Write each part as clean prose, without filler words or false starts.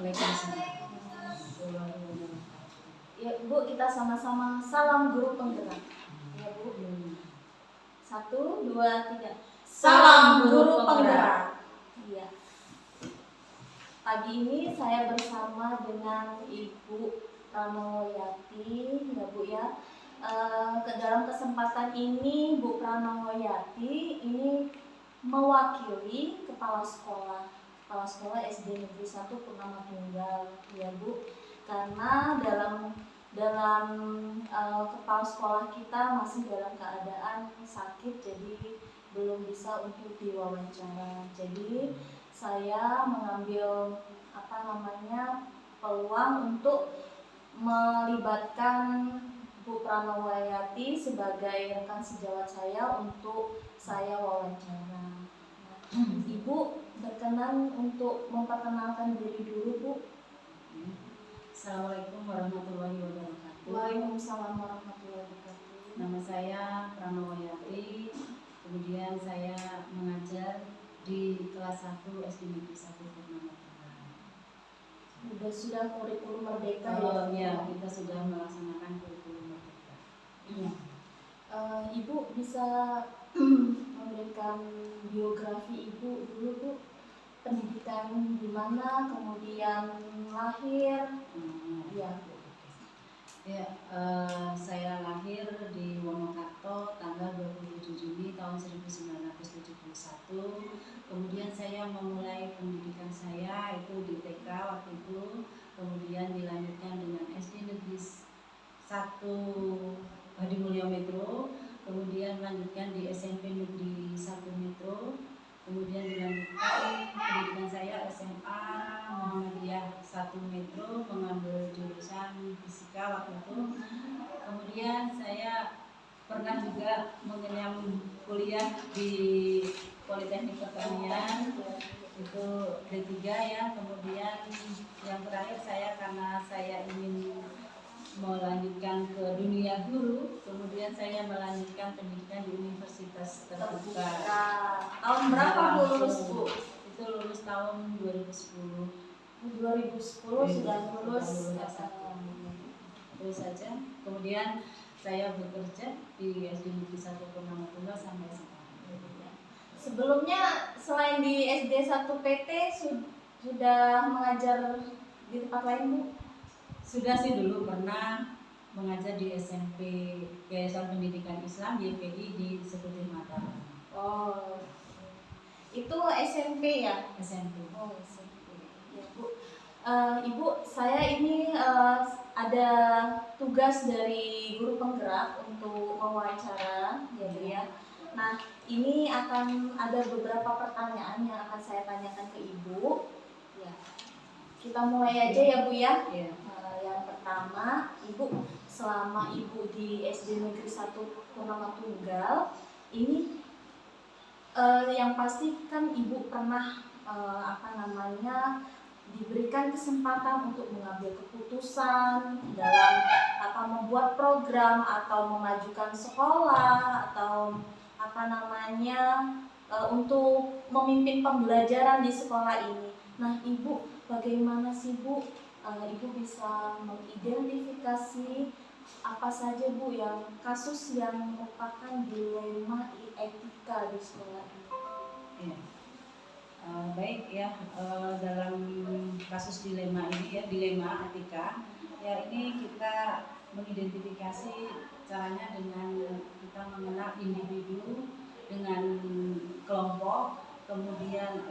Waalaikumsalam. Ya Bu, kita sama-sama salam guru penggerak. Ya Bu. 1, 2, 3. Salam guru penggerak. Iya. Pagi ini saya bersama dengan Ibu Pranowoyati, ya Bu ya. Dalam kesempatan ini Bu Pranowoyati ini mewakili Kepala Sekolah SD Negeri 1 Purnama Tunggal, ya Bu. Karena dalam kepala sekolah kita masih dalam keadaan sakit, jadi belum bisa untuk diwawancara. Jadi saya mengambil peluang untuk melibatkan Bu Pranowoyati sebagai rekan sejawat saya untuk saya wawancara. Ibu berkenan untuk memperkenalkan diri dulu, Bu. Assalamualaikum warahmatullahi wabarakatuh. Waalaikumsalam warahmatullahi wabarakatuh. Nama saya Pranowoyati. Kemudian saya mengajar di kelas 1 SD Negeri 1 Purnama Tunggal. Sudah kurikulum merdeka ya? Kita sudah melaksanakan kurikulum merdeka. Ibu bisa memberikan biografi Ibu dulu, Bu. Pendidikan di mana, kemudian lahir. Saya lahir di Wonokarto tanggal 27 Juni tahun 1971. Kemudian saya memulai pendidikan saya itu di TK waktu itu, kemudian dilanjutkan dengan SD Negeri 1 Hadimulyo Metro, kemudian melanjutkan di SMP Negeri 1 Metro, kemudian dilanjutkan pendidikan saya SMA Muhammadiyah 1 Metro, mengambil jurusan fisika waktu itu. Kemudian saya pernah juga mengenyam kuliah di Politeknik Pertanian, itu D3 ya. Kemudian yang terakhir karena saya ingin melanjutkan ke dunia guru, kemudian saya melanjutkan pendidikan di Universitas Terbuka. Tahun berapa lulus, Bu? Itu lulus tahun 2010. 2010 sudah lulus. Terus saja. Kemudian saya bekerja di SD Negeri 1 Purnama Tunggal sampai sekarang. Sebelumnya selain di SD 1 PT sudah mengajar di tempat lain, Bu? Sudah sih, dulu pernah mengajar di SMP Yayasan Pendidikan Islam YPI di Sekutif Mataram. Oh, itu SMP ya? SMP. Oh, SMP. Ya, Bu. Ibu, saya ini ada tugas dari guru penggerak untuk mewawancara, ya Bu ya. Nah, ini akan ada beberapa pertanyaan yang akan saya tanyakan ke Ibu. Ya, kita mulai aja ya Bu ya. Yeah. Yang pertama, Ibu, selama Ibu di SD Negeri 1 Purnama Tunggal, ini yang pasti kan Ibu pernah diberikan kesempatan untuk mengambil keputusan dalam membuat program atau memajukan sekolah atau untuk memimpin pembelajaran di sekolah ini. Nah, Ibu, bagaimana sih Bu? Ibu bisa mengidentifikasi apa saja Bu yang kasus yang merupakan dilema etika di sekolah ini? Ya. Baik ya, dalam kasus dilema ini ya, dilema etika ya, ini kita mengidentifikasi caranya dengan kita mengenal individu dengan kelompok, kemudian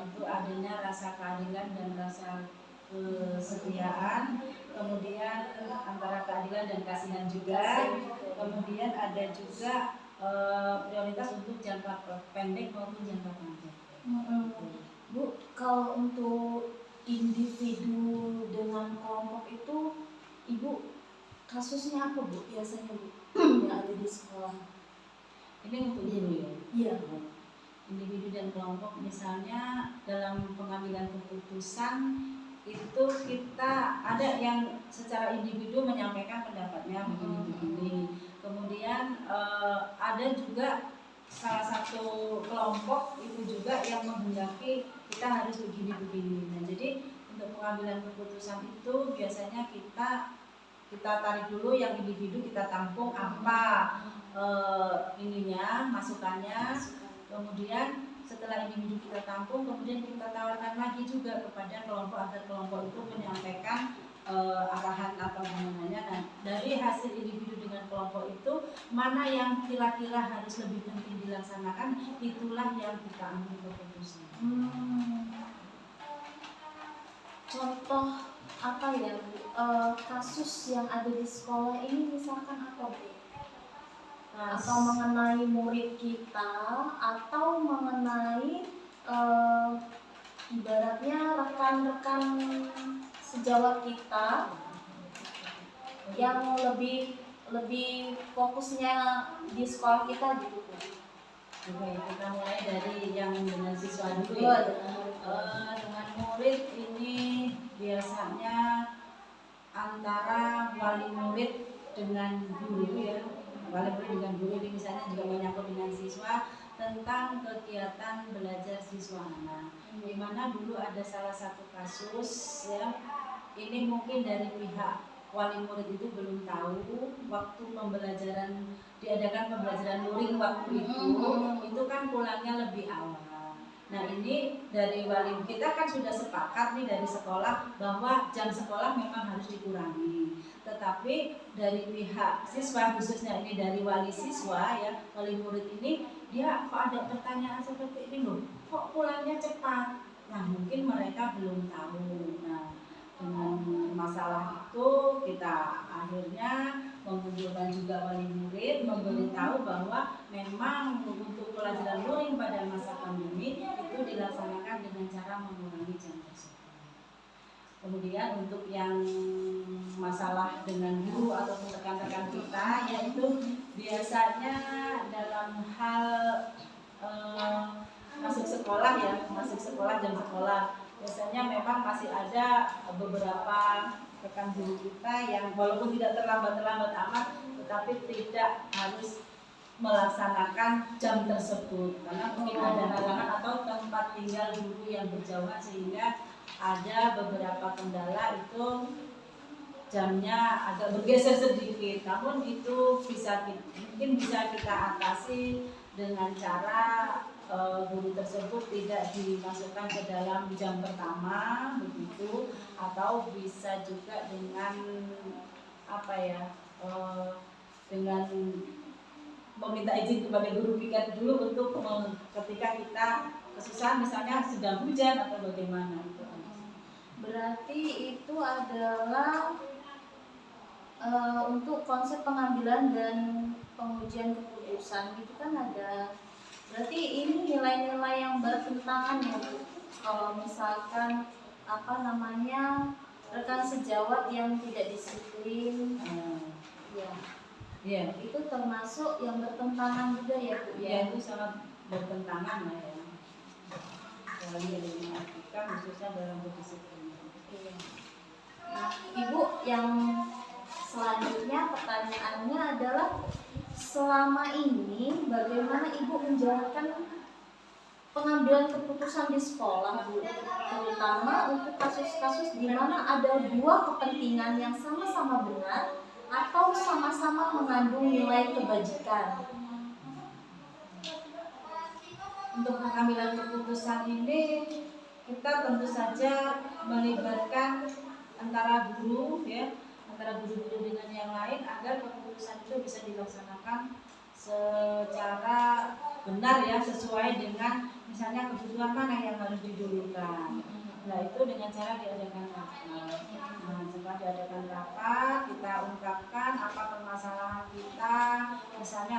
itu adanya rasa keadilan dan rasa kesetiaan, kemudian antara keadilan dan kasihan juga, kemudian ada juga prioritas untuk jangka pendek maupun jangka panjang. Bu, kalau untuk individu dengan kelompok itu, Ibu kasusnya apa Bu biasanya Bu yang ada di sekolah? Ini untuk guru ya? Iya. Individu dan kelompok, misalnya dalam pengambilan keputusan itu kita ada yang secara individu menyampaikan pendapatnya begini-begini. Kemudian ada juga salah satu kelompok itu juga yang menghendaki kita harus begini-begini. Nah, jadi untuk pengambilan keputusan itu biasanya kita tarik dulu yang individu, kita tampung apa masukannya, kemudian setelah individu kita tampung, kemudian kita tawarkan lagi juga kepada kelompok agar kelompok itu menyampaikan arahan atau gimana. Nah, dari hasil individu dengan kelompok itu mana yang kira-kira harus lebih penting dilaksanakan, itulah yang kita ambil keputusan. Contoh apa ya Bu? Kasus yang ada di sekolah ini misalkan apa Bu? Atau mengenai murid kita, atau mengenai ibaratnya rekan-rekan sejawat kita yang lebih fokusnya di sekolah kita gitu. Oke, kita mulai dari yang dengan siswa dulu ya. Dengan murid ini biasanya antara wali murid dengan guru ya. Wali murid dengan guru ini misalnya juga menyangkut dengan siswa tentang kegiatan belajar siswa. Nah, di mana dulu ada salah satu kasus ya, ini mungkin dari pihak wali murid itu belum tahu waktu diadakan pembelajaran luring waktu itu kan pulangnya lebih awal. Nah, ini dari wali kita kan sudah sepakat nih dari sekolah bahwa jam sekolah memang harus dikurangi. Tetapi dari pihak siswa, khususnya ini dari wali siswa ya, wali murid ini dia kok ada pertanyaan seperti ini loh, kok pulangnya cepat. Nah, mungkin mereka belum tahu. Nah, dengan masalah itu kita akhirnya mengumpulkan juga wali murid, memberitahu bahwa memang untuk pelajaran luring pada masa pandemi itu dilaksanakan dengan cara mengurangi jam tersebut. Kemudian untuk yang masalah dengan guru atau rekan-rekan kita, yaitu biasanya dalam hal masuk sekolah ya, jam sekolah, biasanya memang masih ada beberapa rekan guru kita yang walaupun tidak terlambat amat, tetapi tidak harus melaksanakan jam tersebut karena mungkin ada halangan atau tempat tinggal guru yang berjauhan, sehingga ada beberapa kendala itu jamnya agak bergeser sedikit. Namun itu mungkin bisa kita atasi dengan cara guru tersebut tidak dimasukkan ke dalam jam pertama begitu, atau bisa juga dengan dengan meminta izin kepada guru piket dulu untuk ketika kita kesusahan misalnya sedang hujan atau bagaimana itu. Berarti itu adalah untuk konsep pengambilan dan pengujian keputusan itu kan ada. Berarti ini nilai-nilai yang bertentangan ya Bu. Kalau misalkan rekan sejawat yang tidak disiplin, ya, itu termasuk yang bertentangan juga ya Bu. Ya, itu sangat bertentangan ya. Dalam etika khususnya dalam berdisiplin. Nah, Ibu, yang selanjutnya pertanyaannya adalah selama ini bagaimana Ibu menjalankan pengambilan keputusan di sekolah Bu, terutama untuk kasus-kasus di mana ada dua kepentingan yang sama-sama benar atau sama-sama mengandung nilai kebajikan. Untuk pengambilan keputusan ini kita tentu saja melibatkan antara guru ya, antara guru-guru dengan yang lain agar keputusan itu bisa dilaksanakan secara benar ya, sesuai dengan misalnya kebutuhan mana yang harus didulukan. Nah, itu dengan cara diadakan rapat. Nah, setelah diadakan rapat, kita ungkapkan apa permasalahan kita. Misalnya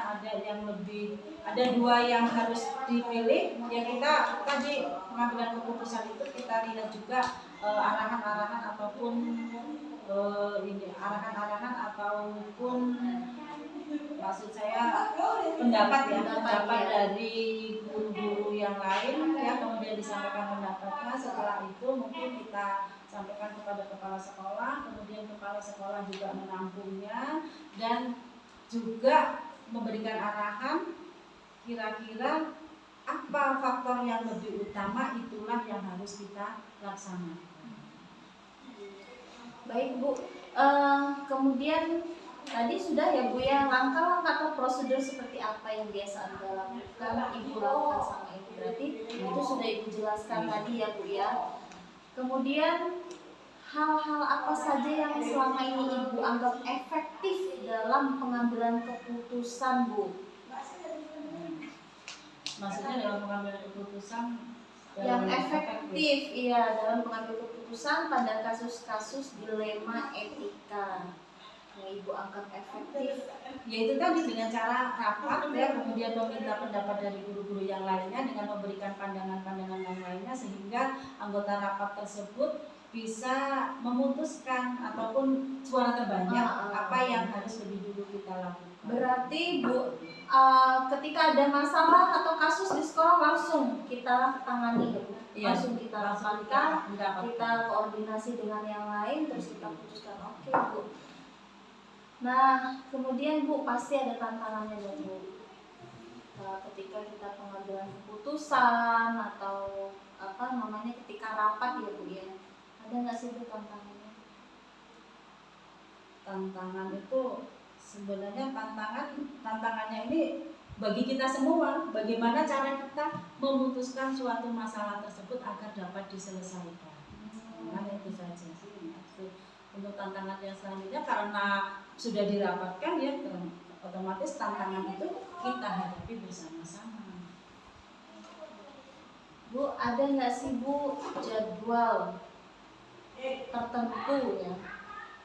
ada dua yang harus dipilih, ya kita tadi pengambilan keputusan itu kita lihat juga arahan-arahan ataupun arahan-arahan ataupun maksud saya pendapat dari guru-guru yang lain ya, kemudian disampaikan pendapatnya. Setelah itu mungkin kita sampaikan kepada kepala sekolah, kemudian kepala sekolah juga menampungnya dan juga memberikan arahan kira-kira apa faktor yang lebih utama, itulah yang harus kita laksanakan. Baik Bu. Kemudian tadi sudah ya Bu ya, langkah-langkah atau prosedur seperti apa yang biasa Anda lakukan, Ibu lakukan sama Ibu, berarti itu sudah Ibu jelaskan tadi ya Bu ya. Kemudian hal-hal apa saja yang selama ini Ibu anggap efektif dalam pengambilan keputusan Bu? Maksudnya dalam pengambilan keputusan Yang efektif, iya, dalam pengambil keputusan pada kasus-kasus dilema etika yang Ibu anggap efektif. Yaitu tadi dengan cara rapat ya, kemudian meminta pendapat dari guru-guru yang lainnya dengan memberikan pandangan-pandangan yang lainnya sehingga anggota rapat tersebut bisa memutuskan ataupun suara terbanyak apa yang harus lebih dulu kita lakukan. Berarti Bu, ketika ada masalah atau kasus di sekolah langsung kita tangani ya Bu? Iya, langsung kita rapatkan, kita koordinasi dengan yang lain, terus kita putuskan. Oke Bu. Nah, kemudian Bu pasti ada tantangannya ya Bu. Ketika kita pengambilan keputusan atau apa namanya ketika rapat ya Bu ya, ada nggak sih Bu tantangannya? Tantangan itu sebenarnya tantangannya ini bagi kita semua, bagaimana cara kita memutuskan suatu masalah tersebut agar dapat diselesaikan. Nah, itu saja sih. Untuk tantangan yang selanjutnya karena sudah dirapatkan ya, otomatis tantangan itu kita hadapi bersama-sama. Bu, ada nggak sih Bu jadwal tertentu ya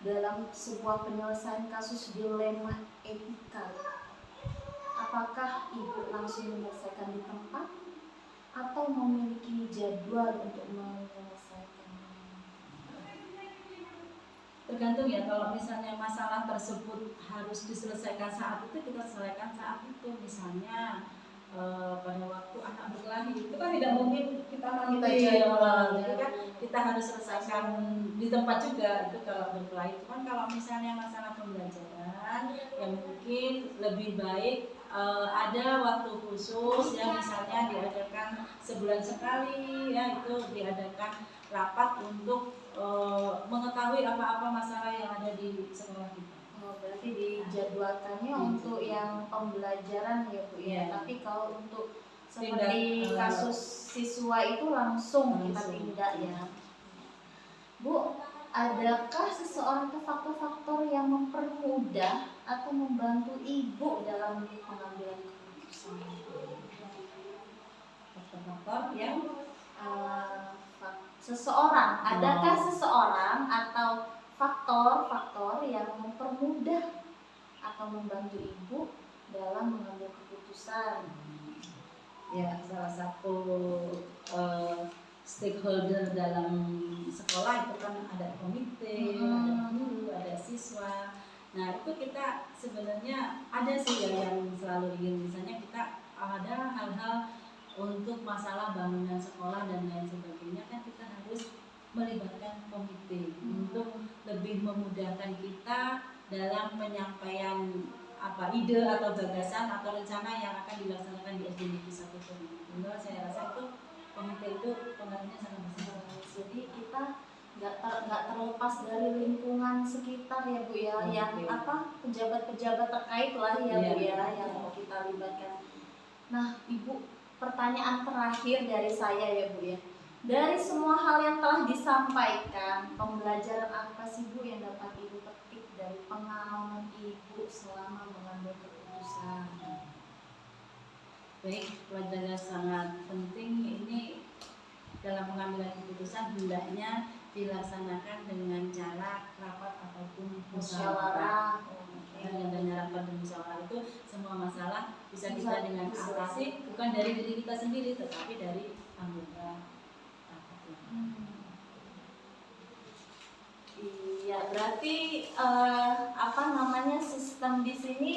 dalam sebuah penyelesaian kasus dilema etika? Apakah Ibu langsung menyelesaikan di tempat atau memiliki jadwal untuk menyelesaikan? Tergantung ya, kalau misalnya masalah tersebut harus diselesaikan saat itu, kita selesaikan saat itu. Misalnya pada waktu anak berkelahi itu kan tidak mungkin kita nanti jadi kan kita harus selesaikan di tempat juga itu kalau berkelahi. Cuman kalau misalnya masalah pembelajaran yang mungkin lebih baik ada waktu khusus ya, misalnya diadakan sebulan sekali ya, itu diadakan rapat untuk mengetahui apa-apa masalah yang ada di sekolah kita. Berarti dijadwalkannya untuk yang pembelajaran ya Bu ya. Tapi kalau untuk seperti kasus siswa itu langsung kita tindak ya. Bu, adakah seseorang atau faktor-faktor yang mempermudah atau membantu Ibu dalam pengambilan keputusan? Faktor-faktor yang seseorang, adakah seseorang atau faktor-faktor yang mempermudah atau membantu Ibu dalam mengambil keputusan? Ya, salah satu stakeholder dalam sekolah itu kan ada komite, ada guru, ada siswa. Nah, itu kita sebenarnya ada sih yang selalu ingin, misalnya kita ada hal-hal untuk masalah bangunan sekolah dan lain sebagainya, kan kita harus melibatkan komite untuk lebih memudahkan kita dalam penyampaian ide atau gagasan atau rencana yang akan dilaksanakan di SD Negeri 1 Sehingga saya rasa itu komite itu pengaruhnya sangat besar. Jadi kita nggak terlepas dari lingkungan sekitar ya Bu ya, yang pejabat-pejabat terkait lah ya Bu ya, yang mau kita libatkan. Nah Ibu, pertanyaan terakhir dari saya ya Bu ya, dari semua hal yang telah disampaikan, pembelajaran apa sih Bu yang dapat Ibu petik dari pengalaman Ibu selama mengambil keputusan? Baik, pelajaran sangat penting ini dalam pengambilan keputusan hendaknya dilaksanakan dengan cara rapat ataupun musyawarah. Dengan adanya rapat dan musyawarah itu semua masalah bisa kita dengan atasi, bukan dari diri kita sendiri tetapi dari anggota rapat. Iya, berarti sistem di sini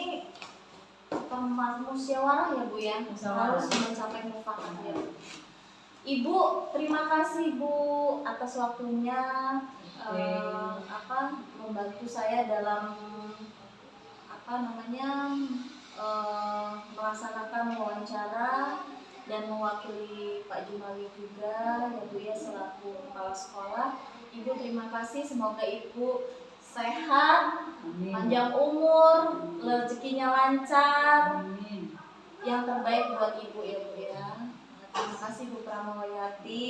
musyawarah ya Bu ya, harus mencapai mufakat ya. Ibu, terima kasih Bu atas waktunya membantu saya dalam melaksanakan wawancara. dan mewakili Pak Jumawi juga ya Bu ya selaku kepala sekolah. Ibu terima kasih, semoga Ibu sehat, Amin. panjang umur, rezekinya lancar. Amin. Yang terbaik buat Ibu ya Bu ya. Terima kasih Bu Pramawayati.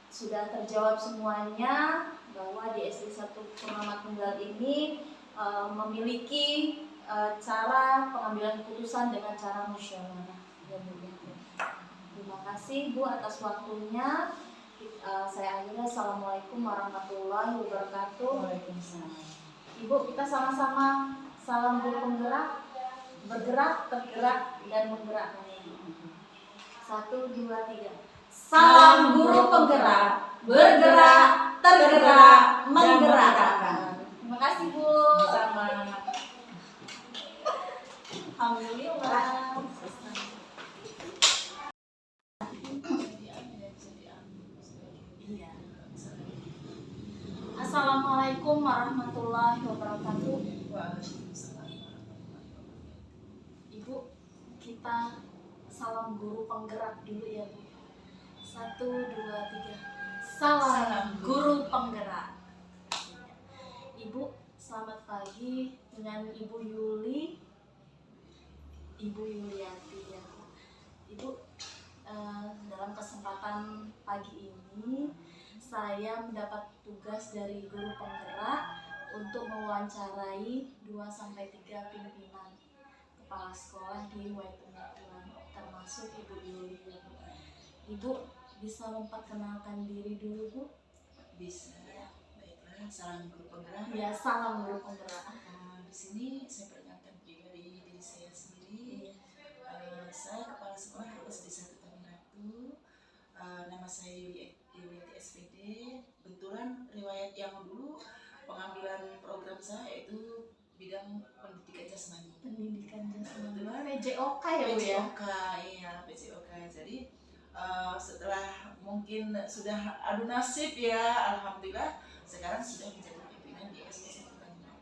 Sudah terjawab semuanya bahwa di SD 1 Purnama Tunggal ini memiliki cara pengambilan keputusan dengan cara musyawarah. Ya, Bu. Terima kasih Bu atas waktunya. Saya akhirnya Assalamualaikum warahmatullahi wabarakatuh. Waalaikumsalam. Ibu, kita sama-sama salam guru penggerak, bergerak, tergerak, dan menggerakkan. 1, 2, 3. Salam guru penggerak, bergerak, tergerak, menggerakkan. Terima kasih Bu. Sama. Alhamdulillah. Assalamualaikum warahmatullahi wabarakatuh. Ibu, kita salam guru penggerak dulu ya Bu. 1, 2, 3. Salam guru penggerak. Ibu, selamat pagi dengan Ibu Yuli, Ibu Yuliati ya Bu. Ibu, dalam kesempatan pagi ini saya mendapat tugas dari guru penggerak untuk mewawancarai 2-3 pimpinan kepala sekolah di Waitematuan, termasuk Ibu Yuli ya Bu. Ibu bisa memperkenalkan diri dulu Bu? Bisa, baiklah. Salam guru penggerak. Ya, salam guru penggerak. Di sini saya perkenalkan pribadi diri saya sendiri. Saya kepala sekolah SD 1 Tamiratu. Nama saya Yuliati SPD. Benturan riwayat yang dulu pengambilan program saya itu bidang pendidikan jasmani. Pendidikan jasmani. Kebetulan PJOK ya Bu ya? PJOK, iya PJOK. Jadi setelah mungkin sudah adu nasib ya, alhamdulillah sekarang sudah menjadi pimpinan di SD 1 Tamiratu.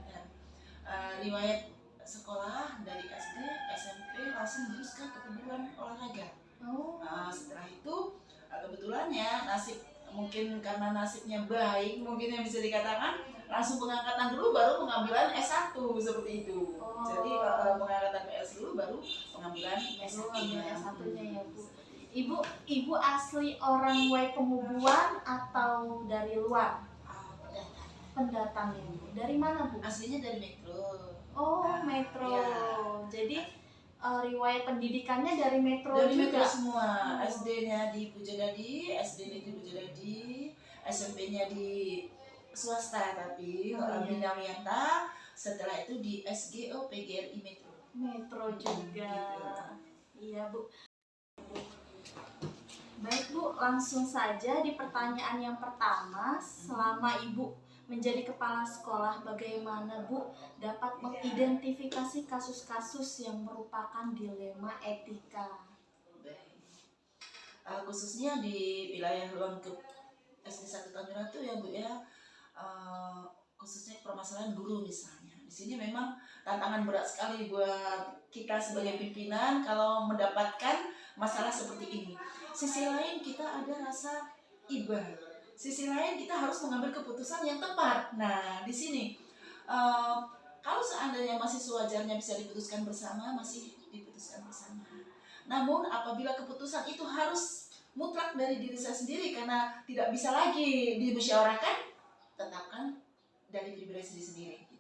Dan riwayat sekolah dari SD, SMP langsung meneruskan ke penjuruan olahraga. Setelah itu kebetulannya nasib, mungkin karena nasibnya baik mungkin yang bisa dikatakan, langsung pengangkatan dulu baru pengambilan S1 seperti itu. Jadi pengangkatan PS dulu baru pengambilan S1-nya. S1-nya ya Bu. Ibu asli orang Waipemubuan atau dari luar? Pendatang ya Bu. Dari mana Bu? Aslinya dari Metro. Metro. Ya. Jadi riwayat pendidikannya dari Metro Dari juga. Metro semua. SD-nya di Pujodadi, SD Negeri Pujodadi, SMP-nya di swasta tapi Bina Wiyata. Setelah itu di SGO PGRI Metro. Metro juga. Iya Bu. Baik Bu, langsung saja di pertanyaan yang pertama. Selama Ibu menjadi kepala sekolah, bagaimana Bu dapat mengidentifikasi kasus-kasus yang merupakan dilema etika? Khususnya di wilayah Lengkep SD 1 Tamiratu ya Bu ya, khususnya permasalahan guru misalnya. Di sini memang tantangan berat sekali buat kita sebagai pimpinan kalau mendapatkan masalah seperti ini. Sisi lain kita ada rasa iba, sisi lain kita harus mengambil keputusan yang tepat. Nah di sini kalau seandainya masih sewajarnya bisa diputuskan bersama, masih diputuskan bersama. Namun apabila keputusan itu harus mutlak dari diri saya sendiri karena tidak bisa lagi dimusyawarahkan, tetapkan dari pribadi sendiri.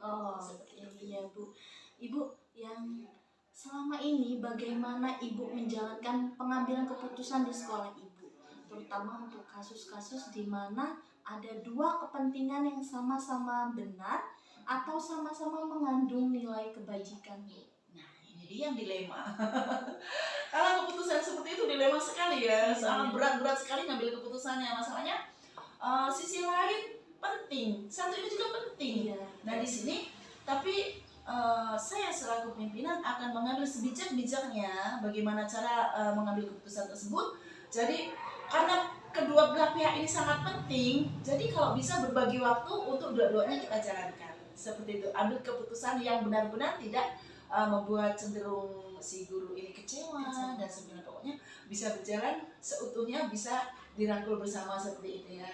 Iya Bu. Ibu yang selama ini bagaimana Ibu menjalankan pengambilan keputusan di sekolah Ibu, terutama untuk kasus-kasus di mana ada dua kepentingan yang sama-sama benar atau sama-sama mengandung nilai kebajikan Bu? Nah ini dia yang dilema. Kalau keputusan seperti itu dilema sekali ya, sangat berat sekali ngambil keputusannya. Masalahnya sisi lain penting, satu ini juga penting. Nah di sini tapi saya selaku pimpinan akan mengambil sebijak-bijaknya bagaimana cara mengambil keputusan tersebut. Jadi karena kedua belah pihak ini sangat penting, jadi kalau bisa berbagi waktu untuk dua-duanya kita jalankan. Seperti itu, ambil keputusan yang benar-benar tidak membuat cenderung si guru ini kecewa dan sebagainya, pokoknya bisa berjalan seutuhnya, bisa dirangkul bersama seperti itu ya.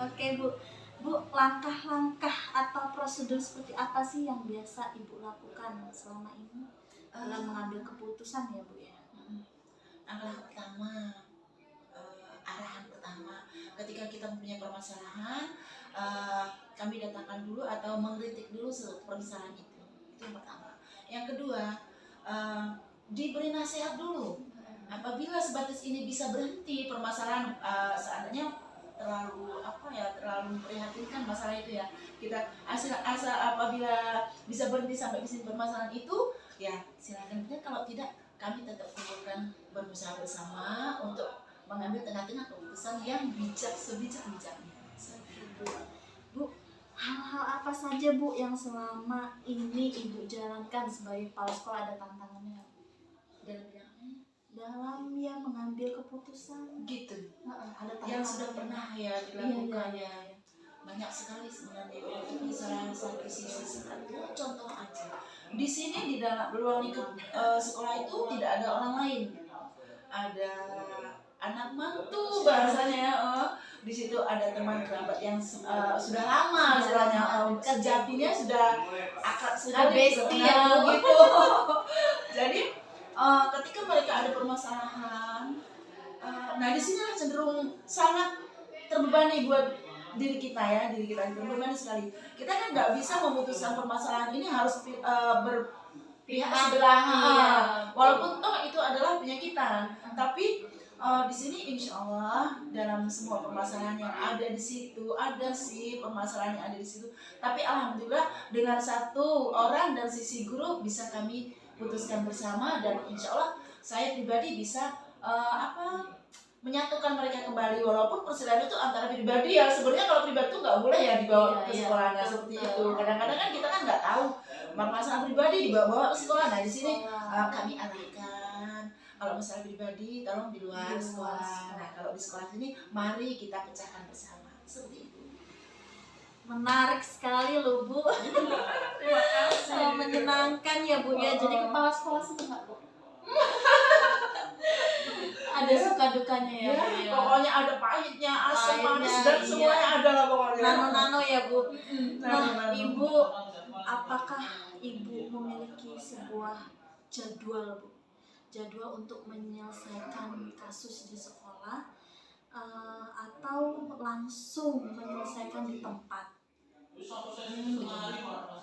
Oke Bu, langkah-langkah atau prosedur seperti apa sih yang biasa Ibu lakukan selama ini dalam mengambil keputusan ya Bu ya? Langkah pertama, arahan pertama, ketika kita mempunyai permasalahan, kami datangkan dulu atau mengkritik dulu permasalahan itu yang pertama. Yang kedua, diberi nasihat dulu. Apabila sebatas ini bisa berhenti permasalahan, seandainya terlalu memprihatinkan masalah itu ya, kita asal apabila bisa berhenti sampai di sini permasalahan itu ya silakan. Kalau tidak, kami tetap kumpulkan, berusaha bersama untuk mengambil tengah-tengah keputusan yang sebijak-bijaknya. Bu, hal-hal apa saja Bu yang selama ini Ibu jalankan sebagai kepala sekolah ada tantangannya dalam ya mengambil keputusan gitu? ada tantangan Yang sudah pernah ya dilakukannya banyak sekali sebenarnya. Ini salah satu sisi contoh aja. Di sini di dalam ruang lingkup sekolah itu tidak ada orang lain, ada anak mantu bahasanya. Di situ ada teman kerabat yang sudah lama istilahnya, sejatinya sudah akrab sekali gitu. Jadi ketika mereka ada permasalahan, nah di sini cenderung sangat terbebani buat diri kita terbebani sekali. Kita kan nggak bisa memutuskan permasalahan ini harus berpihak sebelah, walaupun toh itu adalah penyakitan, tapi di sini insya Allah dalam semua permasalahan yang ada di situ, ada sih permasalahan yang ada di situ, tapi alhamdulillah dengan satu orang dan sisi guru bisa kami putuskan bersama, dan insya Allah saya pribadi bisa menyatukan mereka kembali, walaupun persaudaraan itu antara pribadi ya. Sebenarnya kalau pribadi itu nggak boleh ya dibawa ke sekolah, nggak seperti itu. Kadang-kadang kan kita kan nggak tahu masalah pribadi dibawa ke sekolah. Nah di sini kami arahkan, kalau masalah pribadi tolong di luar sekolah. Nah kalau di sekolah sini mari kita pecahkan bersama, seperti itu. Menarik sekali loh Bu. Terima kasih. Menyenangkan ya Bu ya. Jadi kepala sekolah seneng nggak Bu? Ada suka dukanya ya Bu ya. Pokoknya ada pahitnya, asam, manis, dan semuanya ada lah pokoknya. Nano-nano ya Bu. Nah Ibu, apakah Ibu memiliki sebuah jadwal Bu? Jadwal untuk menyelesaikan kasus di sekolah atau langsung menyelesaikan di tempat?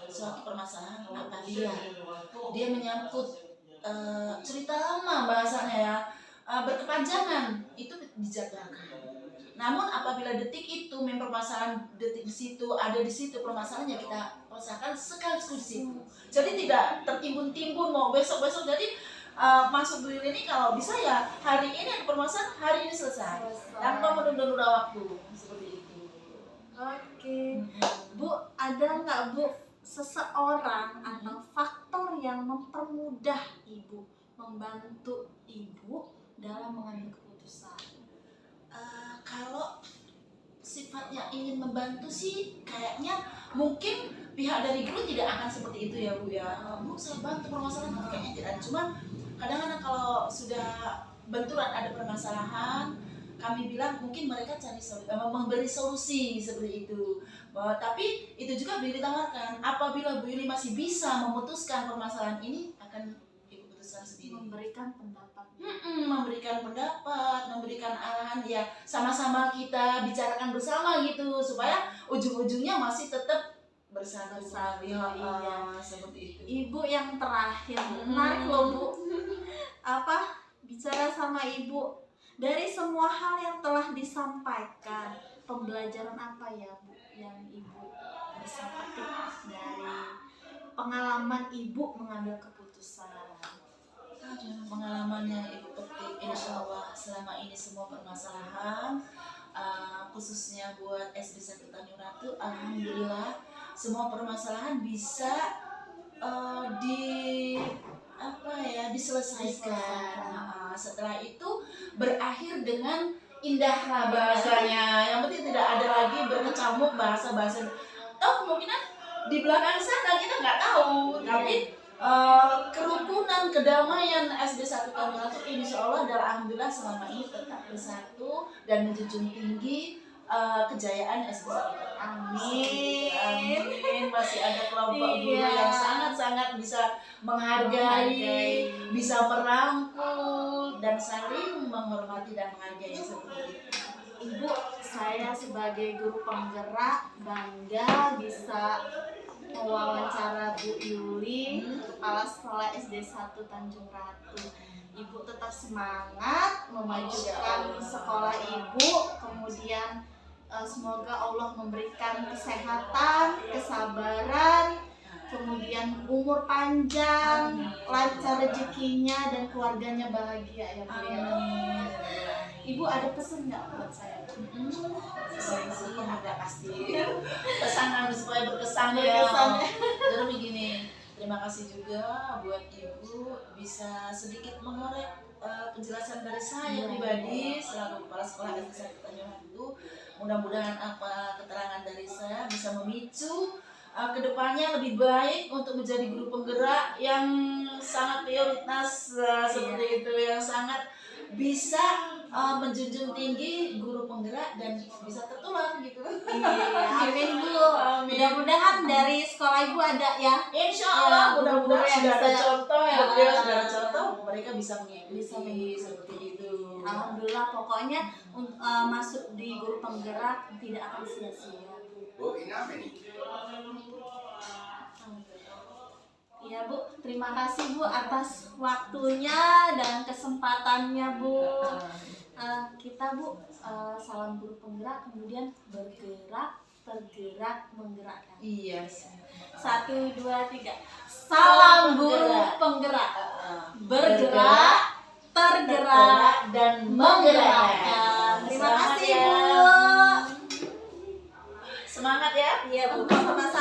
Suatu permasalahan apabila dia menyangkut cerita lama bahasanya ya, berkepanjangan, itu dijadwalkan. Namun apabila detik itu permasalahan detik di situ, ada di situ permasalahannya, kita rasakan sekaligus di situ. Jadi tidak tertimbun-timbun mau besok-besok. Jadi maksud Bu ini kalau bisa ya hari ini ada permasalahan, hari ini selesai tanpa menunda-nunda waktu, seperti itu. Oke. Bu, ada nggak Bu seseorang atau faktor yang mempermudah Ibu, membantu Ibu dalam mengambil keputusan? Kalau sifatnya ingin membantu sih kayaknya mungkin pihak dari guru tidak akan seperti itu ya Bu ya. Bu saya bantu permasalahan, kayaknya tidak. Cuma kadang-kadang kalau sudah benturan ada permasalahan, kami bilang mungkin mereka memberi solusi seperti itu. Tapi itu juga boleh ditawarkan, apabila Bu Yuli masih bisa memutuskan permasalahan ini, akan Ibu putuskan sendiri. Memberikan pendapat. Memberikan pendapat, memberikan arahan, ya sama-sama kita bicarakan bersama gitu, supaya ujung-ujungnya masih tetap bersatu. Iya. Seperti itu. Ibu yang terakhir, menarik loh Bu. Bicara sama Ibu, dari semua hal yang telah disampaikan, pembelajaran apa ya Bu yang Ibu bisa petik dari pengalaman Ibu mengambil keputusan? Pengalaman yang Ibu petik, insya Allah selama ini semua permasalahan, khususnya buat SD 1 Tanjung Ratu, alhamdulillah semua permasalahan bisa diselesaikan. Setelah itu berakhir dengan indah bahasanya. Yang penting tidak ada lagi berkecamuk bahasa. Toh kemungkinan di belakang sana kita nggak tahu, tapi kerukunan, kedamaian SD 1 Tangerang itu insya Allah dan alhamdulillah selama ini tetap bersatu dan menjunjung tinggi kejayaan SD 1 Tangerang. Amin. Masih ada kelompok guru yang sangat-sangat bisa menghargai, bisa merangkul dan saling menghormati dan menghargai seperti itu. Ibu, saya sebagai guru penggerak bangga bisa mewawancara Bu Yuli, Kepala Sekolah SD 1 Tanjung Ratu. Ibu tetap semangat memajukan sekolah Ibu, kemudian semoga Allah memberikan kesehatan, kesabaran, kemudian umur panjang, lancar rezekinya dan keluarganya bahagia ya Bu ya. Ibu ada pesan nggak buat saya? Sih ada pasti pesanan supaya berkesan ya. Jadi begini, terima kasih juga buat Ibu bisa sedikit mengorek penjelasan dari saya pribadi selaku kepala sekolah SD 1 Tanjung Ratu. Mudah-mudahan apa keterangan dari saya bisa memicu kedepannya lebih baik untuk menjadi guru penggerak yang sangat prioritas seperti itu, yang sangat bisa menjunjung tinggi guru penggerak dan bisa tertular gitu. Amin Bu. Mudah-mudahan dari sekolah Ibu ada ya. Insya Allah mudah-mudahan sudah ada contoh ya, sudah ada contoh mereka bisa mengikuti seperti itu. Alhamdulillah, pokoknya masuk di guru penggerak tidak akan sia-sia. Bu, ini apa nih? Iya Bu, terima kasih Bu atas waktunya dan kesempatannya Bu. Kita Bu, salam guru penggerak, kemudian bergerak, tergerak, menggerakkan. Iya. 1, 2, 3. Salam guru penggerak, bergerak, tergerak, dan menggerakkan. Terima kasih Bu. Semangat ya. Iya Bu, sama-sama.